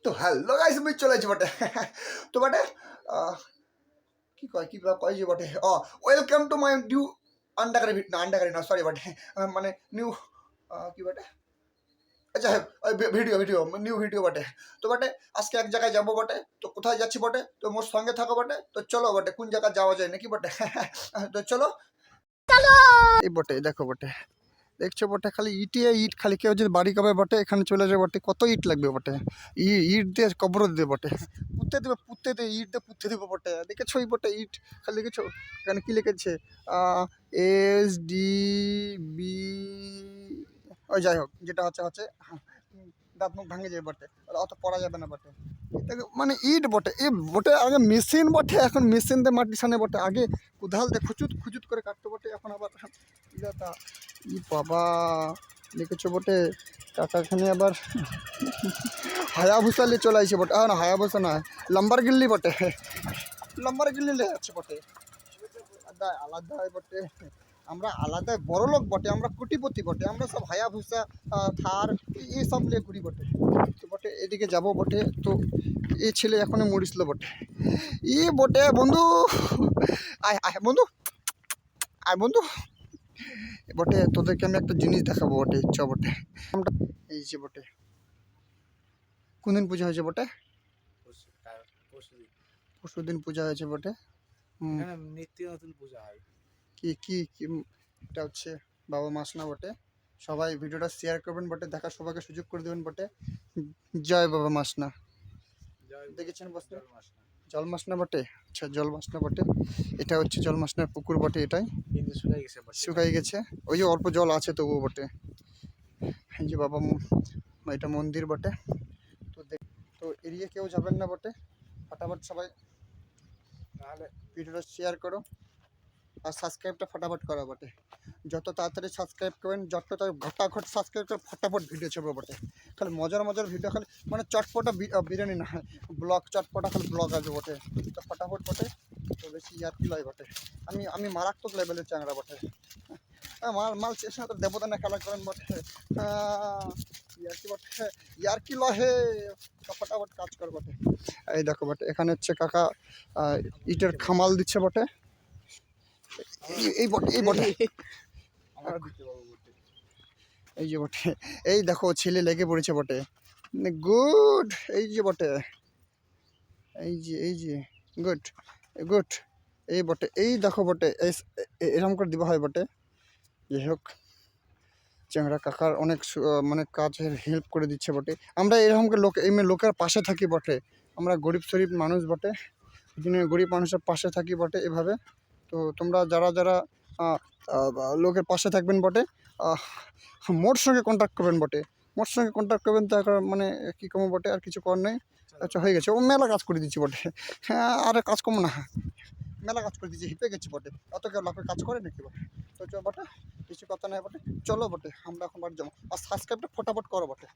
তো hello guys, আমি চলে আছি বটে। তো বটে কি কয় কি কয় যে বটে, ওয়েলকাম টু মাই নিউ আন্ডারগারি না আন্ডারগারি না সরি বটে, মানে নিউ কি বটে, আচ্ছা ভিডিও ভিডিও নিউ ভিডিও বটে। তো বটে আজকে এক জায়গায় যাবো বটে, তো কোথায় যাচ্ছি বটে, তো মোর সঙ্গে থাকো বটে। তো চলো বটে কোন জায়গায় যাওয়া যায় নাকি বটে। তো চলো এই বটে, দেখো বটে, দেখছো বটে খালি ইটে ইট, খালি কেউ যদি বাড়ি কবে বটে এখানে চলে যাবে বটে, কত ইট লাগবে বটে, ইট দিয়ে কবর দিয়ে বটে, পুঁতে দেবে, পুঁতে দিয়ে ইট দিয়ে পুঁতে দেবো বটে। দেখেছো এই বটে ইট, খালি দেখেছো এখানে কি লিখেছে, SDB, ওই যাই হোক যেটা হচ্ছে হচ্ছে, দাঁত মুখ ভাঙে যাবে বটে, অত পড়া যাবে না বটে। মানে ইট বটে এ বটে, আগে মেশিন বটে, এখন মেশিন দিয়ে মাটি সানে বটে, আগে কোদাল দিয়ে খুচুত খুচুত করে কাটতে বটে, এখন আবার দাদা ই বাবা দেখেছো বটে, কাকাখানি আবার হায়াবুসা নিয়ে চলে আসছে বটে, না হায়াবুসা না, লাম্বার গিল্লি বটে, লাম্বার গিল্লি লে যাচ্ছে বটে, আলাদা আলাদা বটে, আমরা আলাদা বড় লোক বটে, আমরা কোটিপতি বটে, আমরা সব হায়াবুসা থার এই সব নিয়ে ঘুরি বটে। তো বটে এদিকে যাবো বটে, তো এই ছেলে এখনো মরিছিল বটে, ই বটে বন্ধু, আয় আয় বন্ধু, আয় বন্ধু বটে, তোদেরকে আমি একটা জিনিস দেখাবো বটে, ইচ্ছা বটে, এই যে বটে কোনদিন পূজা হয়েছে বটে, পরশুদিন পূজা হয়েছে বটে, নিত্য নতুন পূজা হয়। কি কি কি এটা হচ্ছে বাবা মাস না বটে, সবাই ভিডিওটা শেয়ার করবেন বটে, দেখার সবাইকে সুযোগ করে দেবেন বটে। জয় বাবা মাস না, দেখেছেন বসতে জল মাস না বটে, আচ্ছা জল মাস না বটে, এটা হচ্ছে জল মাস না পুকুর বটে, এটাই কিন্তু শুকাই গেছে শুকাই গেছে, ওই যে অল্প জল আছে তবুও বটে, এই যে বাবা এটা মন্দির বটে। তো তো এড়িয়ে কেউ যাবেন না বটে, ফটাফট সবাই নাহলে ভিডিওটা শেয়ার করো, আর সাবস্ক্রাইবটা ফটাফট করা বটে, যত তাড়াতাড়ি সাবস্ক্রাইব করবেন, যত ঘটাঘট সাবস্ক্রাইব করে ফটাফট ভিডিও ছাড়বো বটে, খালি মজার মজার ভিডিও, খালি মানে চটপটা বিরিয়ানি না, ব্লগ চটপটা খালি ব্লগ আছে বটে, তো ফটাফট বটে, তো বেশি ইয়ার্কি লয় বটে, আমি মারাত্মক লেভেলের চ্যাংরা বটে, মাল মাল চেষ্টা তো দেবতানা খেলা করেন বটে, ইয়ার্কি বটে, ইয়ার্কি লহে, তো ফটাফট কাজ কর বটে। এই দেখো বটে এখানে হচ্ছে কাকা ইটের খামাল দিচ্ছে বটে, এই বটে এই বটে এই যে বটে, এই দেখো ছেলে লেগে পড়েছে বটে, গুড, এই যে বটে, এই যে গুড গুড, এই বটে, এই দেখো বটে, এরকম করে দিবা হয় বটে। যাই হোক চ্যাংড়া কাকার অনেক মানে কাজের হেল্প করে দিচ্ছে বটে, আমরা এরকম লোক এমনি লোকের পাশে থাকি বটে, আমরা গরিব শরীফ মানুষ বটে, গরিব মানুষের পাশে থাকি বটে এভাবে। তো তোমরা যারা যারা লোকের পাশে থাকবেন বটে, মোর সঙ্গে কন্ট্যাক্ট করবেন বটে, মোর সঙ্গে কন্ট্যাক্ট করবেন, তো এখন মানে কী কমো বটে, আর কিছু কর নেই, আচ্ছা হয়ে গেছে, ও মেলা কাজ করে দিচ্ছি বটে, হ্যাঁ আর কাজ কম না, মেলা কাজ করে দিচ্ছি, হিপে গেছি বটে, অত কেউ লাভের কাজ করে নাকি বটে। তো বটে কিছু কথা নেই বটে, চলো বটে আমরা এখন বাড়ি যাবো, আর সাবস্ক্রাইবটা ফটাফট করো বটে।